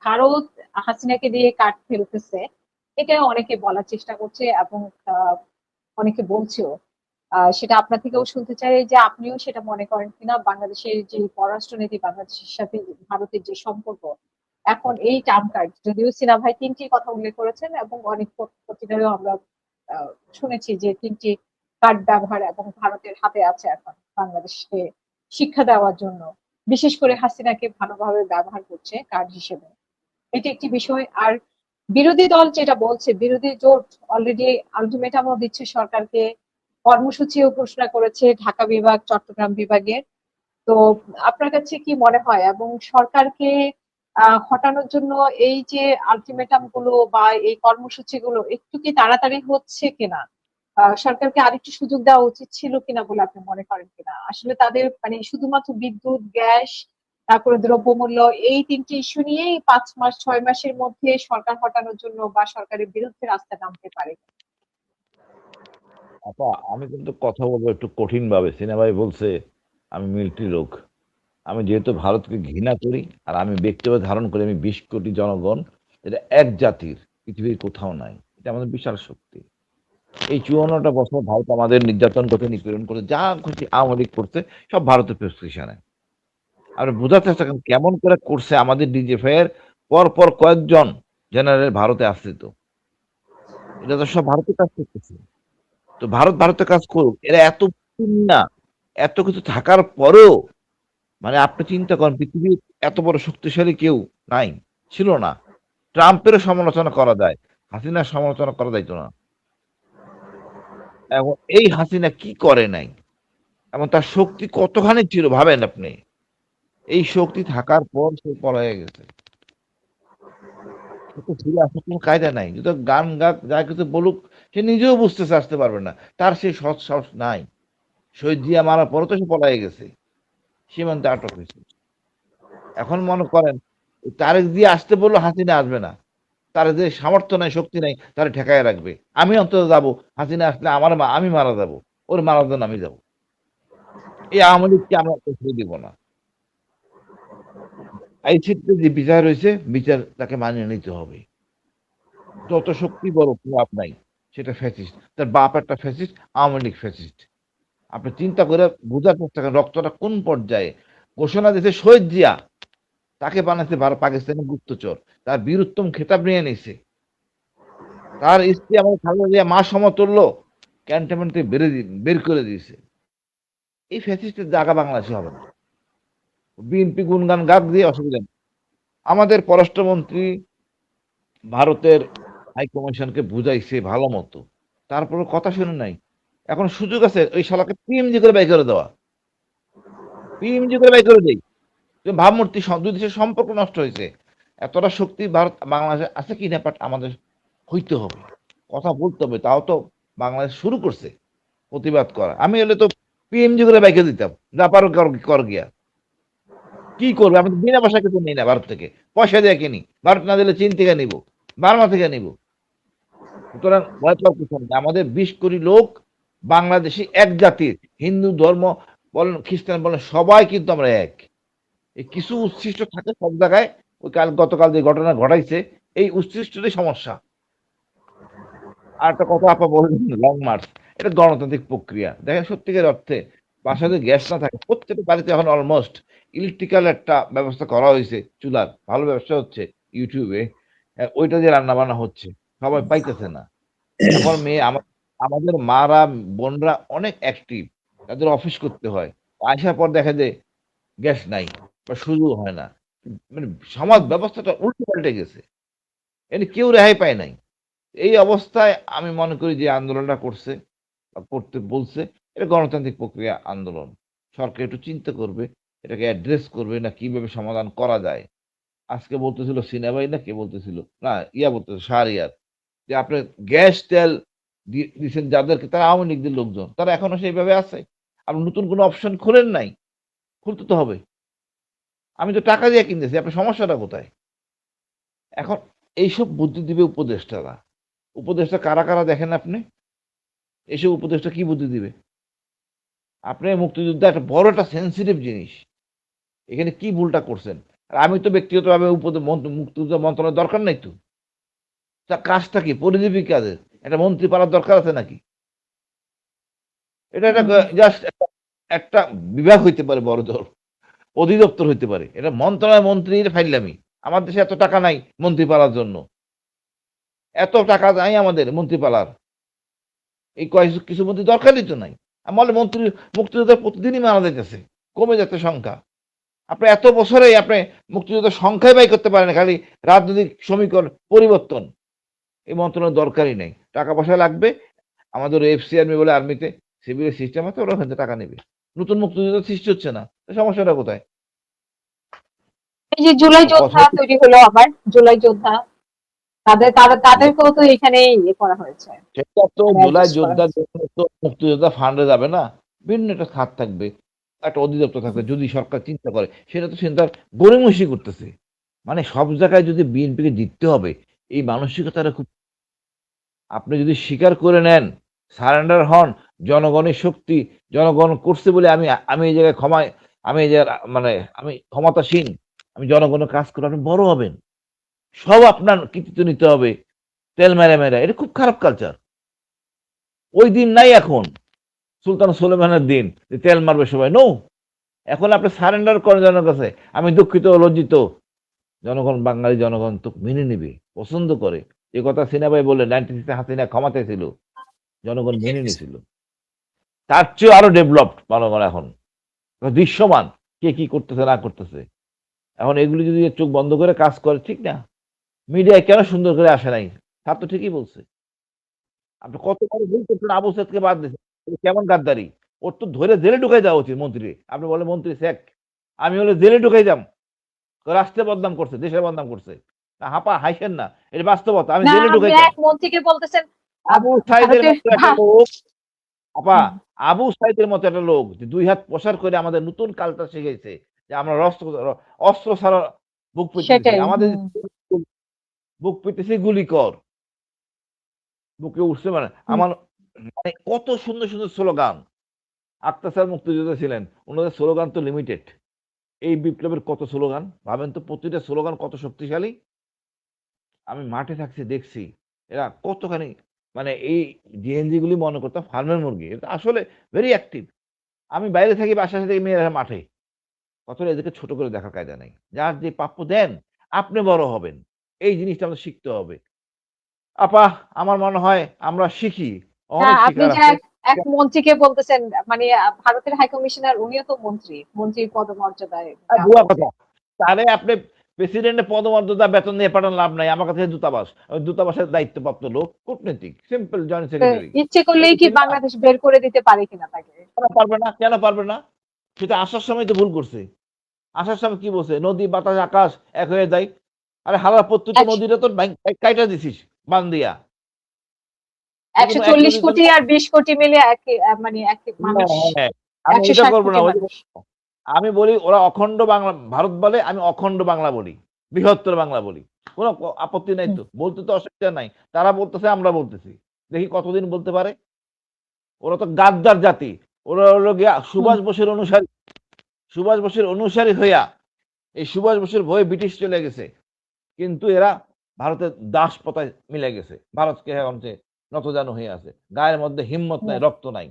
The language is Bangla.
কারো হাসিনাকে দিয়ে কাট ফেলতেছে, এটা অনেকে বলার চেষ্টা করছে এবং অনেকে বলছেও। সেটা আপনার থেকেও শুনতে চাই যে আপনিও সেটা মনে করেন কিনা, বাংলাদেশের যে পররাষ্ট্রনীতি, বাংলাদেশের সাথে ভারতের যে সম্পর্ক এখন এই টার্ম কার্ড, যদিও সিনহা ভাই তিনটি কথা উল্লেখ করেছেন এবং অনেক পত্রিকায়ও আমরা আহ, শুনেছি যে তিনটি কার্ড ব্যবহার এবং ভারতের হাতে আছে এখন বাংলাদেশকে শিক্ষা দেওয়ার জন্য, বিশেষ করে হাসিনাকে ভালোভাবে ব্যবহার করছে কার্ড হিসেবে। এটি একটি বিষয়। আর বিরোধী দল যেটা বলছে, বিরোধী জোট অলরেডি আলটিমেটামও দিচ্ছে সরকারকে, কর্মসূচিও ঘোষণা করেছে ঢাকা বিভাগ, চট্টগ্রাম বিভাগের। তো আপনার কাছে কি মনে হয়, এবং সরকারকে হটানোর জন্য এই যে আলটিমেটাম গুলো বা এই কর্মসূচি গুলো একটু কি তাড়াতাড়ি হচ্ছে কিনা, সরকারকে আরেকটু সুযোগ দেওয়া উচিত ছিল কিনা বলে আপনি মনে করেন কিনা? আসলে তাদের মানে শুধুমাত্র বিদ্যুৎ, গ্যাস, তারপরে দ্রব্যমূল্য, এই তিনটি ইস্যু নিয়েই 5 মাস 6 মাসের মধ্যে সরকার হটানোর জন্য বা সরকারের বিরুদ্ধে রাস্তায় নামতে পারে। আপা, আমি কিন্তু কথা বলবো একটু কঠিন ভাবে। সিনেমায় বলছে আমি মিলিটারি লোক। আমি যেহেতু ভারতকে ঘৃণা করি, আর আমি ব্যক্তিগত ধারণ করি আমি 20 কোটি জনগণ, এটা এক জাতির, পৃথিবীর কোথাও নাই। এটা আমাদের বিশাল শক্তি। এই 54টা বছর ভারত আমাদের নির্যাতন করতে, নিপীড়ন করতে, যা খুশি আওয়ামী লীগ করছে, সব ভারতের প্রেসক্রিপশনে। আমরা বোঝার চেষ্টা করেন কেমন করে করছে। আমাদের ডিজিএফআই এর পর পর কয়েকজন জেনারেল ভারতে আশ্রিত, এটা তো সব ভারতের কাজ করতেছে। তো ভারত ভারতের কাজ করুক, এরা এত না, এত কিছু থাকার পরেও, মানে আপনি চিন্তা করেন পৃথিবীর এত বড় শক্তিশালী কেউ নাই, ছিল না। ট্রাম্পেরও সমালোচনা করা যায়, হাসিনার সমালোচনা করা যাইতো না। এবং এই হাসিনা কি করে নাই, এবং তার শক্তি কতখানি ছিল ভাবেন আপনি। এই শক্তি থাকার পর সে পলায়ে গেছে। সে তো ফিরে আসার কোনো কায়দা নাই। যত গান গাক যা কিছু বলুক, সে নিজেও বুঝতেছে, আসতে পারবে না। তার সেই সৎ সাহস নাই। শহীদ জিয়া মারার পরও তো সে পলায়ে গেছে, সীমান্তে আটক হয়েছে। এখন মনে করেন তারেক জিয়া আসতে বললো, হাসিনা আসবে না। তার যে সামর্থ্য নাই, শক্তি নাই, তারা ঠেকায় রাখবে। আমি অন্তত যাবো, হাসিনা আসলে আমি মারা যাবো, ওর মারার জন্য আমি যাবো। এই আওয়ামী লীগকে আমরা ছেড়ে দিব না। এই ক্ষেত্রে যে বিচার হয়েছে, বিচার তাকে মানিয়ে নিতে হবে। যত শক্তি বড় লাভ নাই, সেটা ফ্যাসিস্ট। তার বাপ একটা ফ্যাসিস্ট, আওয়ামী লীগ ফ্যাসিস্ট। আপনি চিন্তা করে বোঝার চেষ্টা করেন রক্তটা কোন পর্যায়ে। ঘোষণা দিয়েছে শহীদ জিয়া, তাকে বানাইছে পাকিস্তানের গুপ্তচর, তার বীরুত্তম খেতাব নিয়ে নিছে। তার স্ত্রী আমাদের খালেদা জিয়া মা সমতুল্য, ক্যান্টনমেন্ট থেকে বের করে দিয়েছে। এই ফ্যাসিস্টের জায়গা বাংলাদেশে হবে না। বিএনপি গুনগান গাক দিয়ে অসুবিধা নেই। আমাদের পররাষ্ট্রমন্ত্রী ভারতের হাইকমিশনকে বুঝাইছে ভালো মতো, তারপরে কথা শুনে নাই। এখন সুযোগ আছে ওই শালাকে পিএমজি করে বাই করে দেওয়া, পিএমজি করে বাই করে দেই। তুমি ভাবমূর্তি, দুই দেশের সম্পর্ক নষ্ট হয়েছে। এতটা শক্তি ভারত বাংলাদেশে আছে কি না, বাট আমাদের হইতে হবে, কথা বলতে হবে। তাও তো বাংলাদেশ শুরু করছে প্রতিবাদ করা। আমি হলে তো পিএমজি করে বাইকে দিতাম, যা পারো কর গিয়া। কি করবে? আমি তো বিনা পয়সা কিছু নিই না ভারত থেকে, পয়সা দিয়ে কিনি। ভারত না দিলে চীন থেকে নিব, বার্মা থেকে নিব। সুতরাং ভয় পাওয়ার কিছু নেই। আমাদের 20 কোটি লোক বাংলাদেশি, এক জাতির। হিন্দু ধর্ম বলেন, খ্রিস্টান বলেন, সবাই কিন্তু আমরা এক। এই কিছু উচ্ছিষ্ট থাকে সব জায়গায়। ওই গতকাল যে ঘটনা ঘটাইছে, এই উচ্ছিষ্টই সমস্যা। আর একটা কথা আপা বললেন, লং মার্চ, এটা গণতান্ত্রিক প্রক্রিয়া। দেখেন সত্যিকার অর্থে বাসায় যদি গ্যাস না থাকে, প্রত্যেকটা বাড়িতে এখন অলমোস্ট ইলেকট্রিক্যাল একটা ব্যবস্থা করা হয়েছে, চুলার ভালো ব্যবসা হচ্ছে ইউটিউবে। ওইটা দিয়ে রান্না বান্না হচ্ছে, সবাই পাইতেছে না। এখন আমাদের মারা, বোনরা অনেক অ্যাক্টিভ, তাদের অফিস করতে হয়, আসার পর দেখা যায় গ্যাস নাই বা সুযোগ হয় না। মানে সমাজ ব্যবস্থাটা উল্টে পাল্টে গেছে, এনে কেউ রেহাই পায় নাই। এই অবস্থায় আমি মনে করি যে আন্দোলনটা করছে বা করতে বলছে, এটা গণতান্ত্রিক প্রক্রিয়া আন্দোলন। সরকার একটু চিন্তা করবে, এটাকে অ্যাড্রেস করবে, না কিভাবে সমাধান করা যায়। আজকে বলতেছিল সিনেমাই, না কে বলতেছিল, না ইয়া বলতেছিল শাহরিয়ার, যে আপনি গ্যাস তেল দিচ্ছেন যাদেরকে, তারা আওয়ামী লীগের লোকজন, তারা এখনো সেইভাবে আছে। আপনি নতুন কোনো অপশন খোলেন নাই, খুলতে তো হবে। আমি তো টাকা দিয়ে কিনতেছি, আপনার সমস্যাটা কোথায়? এখন এইসব বুদ্ধি দিবে উপদেষ্টারা। উপদেষ্টা কারা কারা দেখেন আপনি, এইসব উপদেষ্টা কি বুদ্ধি দিবে? আপনি মুক্তিযুদ্ধ একটা বড় একটা সেন্সিটিভ জিনিস, এখানে কি ভুলটা করছেন? আর আমি তো ব্যক্তিগতভাবে মুক্তিযুদ্ধ মন্ত্রণালয়ের দরকার নাই তো। তার কাজটা কি? পরিধি কাজের। একটা মন্ত্রী পালার দরকার আছে নাকি? এটা একটা হুম। জাস্ট একটা বিভাগ হইতে পারে বড়জোর। অধিদপ্তর হইতে পারে। এটা মন্ত্রণালয় মন্ত্রীর ফাইজলামি। আমার দেশে এত টাকা নাই মন্ত্রী পালার জন্য। এত টাকা নাই আমাদের মন্ত্রী পালার। এই কিছু মন্ত্রী দরকারই তো নাই। আমার মন্ত্রী মুক্তিযোদ্ধা প্রতিদিনই মারা যাইতেছে। কমে যাচ্ছে সংখ্যা। আপনি এত বছরে আপনি মুক্তিযোদ্ধার সংখ্যাই বাই করতে পারেন না। খালি রাজনৈতিক সমীকরণ পরিবর্তন। এই মন্ত্রণালয়ের দরকারই নাই। টাকা পয়সা লাগবে। আমাদের এফসি আর্মি বলে আর্মিতে সিভিল সিস্টেম আছে ওরা ওখান থেকে টাকা নেবে। নতুন মুক্তিযোদ্ধা সৃষ্টি হচ্ছে না। সমস্যাটা কোথায়? এই যে জুলাই কথা যোদ্ধা তৈরি হলো আবার, জুলাই যোদ্ধা, তাদেরকেও তো এখানে ইয়ে করা হয়েছে, সেটা তো মানে জুলাই অ্যাডজাস্ট করা যোদ্ধার হয়েছে। জন্য তো মুক্তিযোদ্ধা ফান্ডে যাবে না। বিভিন্ন একটা খাত থাকবে, একটা অধিদপ্তর থাকবে। যদি সরকার চিন্তা করে সেটা তো চিন্তার গড়িমসি করতেছে। মানে সব জায়গায় যদি বিএনপিকে জিততে হবে এই মানসিকতাটা খুব, আপনি যদি স্বীকার করে নেন, সারেন্ডার হন, জনগণের শক্তি, জনগণ করছে বলে আমি আমি এই জায়গায় ক্ষমায়, আমি এই জায়গায় মানে আমি ক্ষমতাসীন, আমি জনগণের কাজ করে আপনি বড় হবেন। সব আপনার কৃতিত্ব নিতে হবে তেল মেরে মেরে। এটা খুব খারাপ কালচার। ওই দিন নাই এখন সুলতান সুলেমানের দিন যে তেল মারবে সবাই। নো, এখন আপনি সারেন্ডার করেন জনগণের কাছে। আমি দুঃখিত, লজ্জিত। জনগণ, বাঙালি জনগণ তো মেনে নিবে, পছন্দ করে। এ কথা সিনা ভাই বললেন 96 হাসিনা ক্ষমাতে ছিল, জনগণ মেনে নিয়েছিল। তার চেয়ে আরো ডেভেলপড জনগণ এখন, দৃশ্যমান কে কি করতেছে না করতেছে। এখন এগুলি যদি চোখ বন্ধ করে কাজ করে ঠিক না। মিডিয়ায় কেন সুন্দর করে আসে নাই? তার তো ঠিকই বলছে। আপনি কত বড় ভুল করছেন, আবু সাইদকে বাদ দিয়েছেন। কেমন গাদ্দারি! ওর তো ধরে জেলে ঢুকাই দেওয়া উচিত মন্ত্রী। আপনি বলেন মন্ত্রী স্যাক। আমি হলে জেলে ঢুকাই যাম। রাষ্ট্রে বদনাম করছে, দেশের বদনাম করছে। না হাঁপা হাইসেন না। এটা বাস্তবতা। আমি না, জেলে আপনি ঢুকাইতাম। এক মন্ত্রীকে বলতেছেন আবু সাইদের ভারতের মতো একটা লোক, আপা, হুম, আবু সাইদের মতো একটা লোক যে ২ হাত প্রসার করে আমাদের নতুন কালচার শিখাইছে যে আমরা অস্ত্র ছাড়া বুক পেতেছি। সেটাই। আমাদের হুম। বুক পেতেছি গুলি কর। বুকে উঠছে মানে হুম। আমার, মানে কত সুন্দর, সুন্দর স্লোগান। আক্তার স্যার মুক্তিযোদ্ধা ছিলেন। উনাদের স্লোগান তো লিমিটেড। এই বিপ্লবের কত স্লোগান। ভাবেন তো প্রতিটা স্লোগান কত শক্তিশালী। আমি মাঠে থাকছি দেখছি। এরা কতখানি, মানে এই জেএনজি গুলি মনে করতাম ফার্মের মুরগি। এটা আসলে ভেরি অ্যাক্টিভ। আমি বাইরে থাকি, বাসায় থেকে মেয়েরা মাঠে। অথচ এদেরকে ছোট করে দেখার কায়দা নাই। যার যে প্রাপ্য দেন, আপনি বড় হবেন। এই জিনিসটা আমাদের শিখতে হবে। আপা, আমার মনে হয় আমরা শিখি। না, অনেক আপনি শিখার যে আছে। এক মন্ত্রীকে বলতেছেন, মানে ভারতের হাই কমিশনার উনিও তো মন্ত্রীর পদমর্যাদায় ভুয়া আছে। কথা। তারে আপনি প্রেসিডেন্টের পদমর্যাদা বেতন দিয়ে পাঠান লাভ নাই। আমার কাছে দূতাবাস। ওই দূতাবাসের দায়িত্বপ্রাপ্ত লোক, কূটনীতিক, সিম্পল জয়েন্ট তো সেক্রেটারি। ইচ্ছে করলেই এটা কি ঠিক না? বাংলাদেশ বের করে দিতে পারে কিনা তাকে? কেন পারবে না? কেন পারবে না? সেটা আসার সময় তো ভুল করছে। আসার সময় কি বলছে? নদী, বাতাস, আকাশ এক হয়ে যায়। আরে হালার প্রত্যেকটা একশো নদীটা তো কাইটা দিছিস বান দিয়া। তুই একশো কোনো এক চল্লিশ নদীর জন্য, কোটি আর ২০ কোটি মিলে মানে এক মানুষ, হ্যাঁ, আমি একশো এটা ষাট করব না। কোটি ওই যে মানুষ। আমি বলি ওরা অখণ্ড বাংলা ভারত বলে, আমি অখণ্ড বাংলা বলি। বৃহত্তর বাংলা বলি। কোনো আপত্তি নাই হুম, তো। বলতে তো অসুবিধা নাই। তারা বলতেছে, আমরা বলতেছি। দেখি কতদিন বলতে পারে। ওরা তো গাদ্দার জাতি। ওরা হলো গিয়া হুম। সুভাষ বোসের অনুসারী। সুভাষ বোসের অনুসারী হইয়া এই সুভাষ বোসের ভয়ে ব্রিটিশ চলে গেছে। কিন্তু এরা ভারতের দাসপ্রথায় মিলে গেছে। ভারতকে এখন যে নতজানু হয়ে আছে। গায়ের মধ্যে হিম্মত নাই, হুম। রক্ত নাই।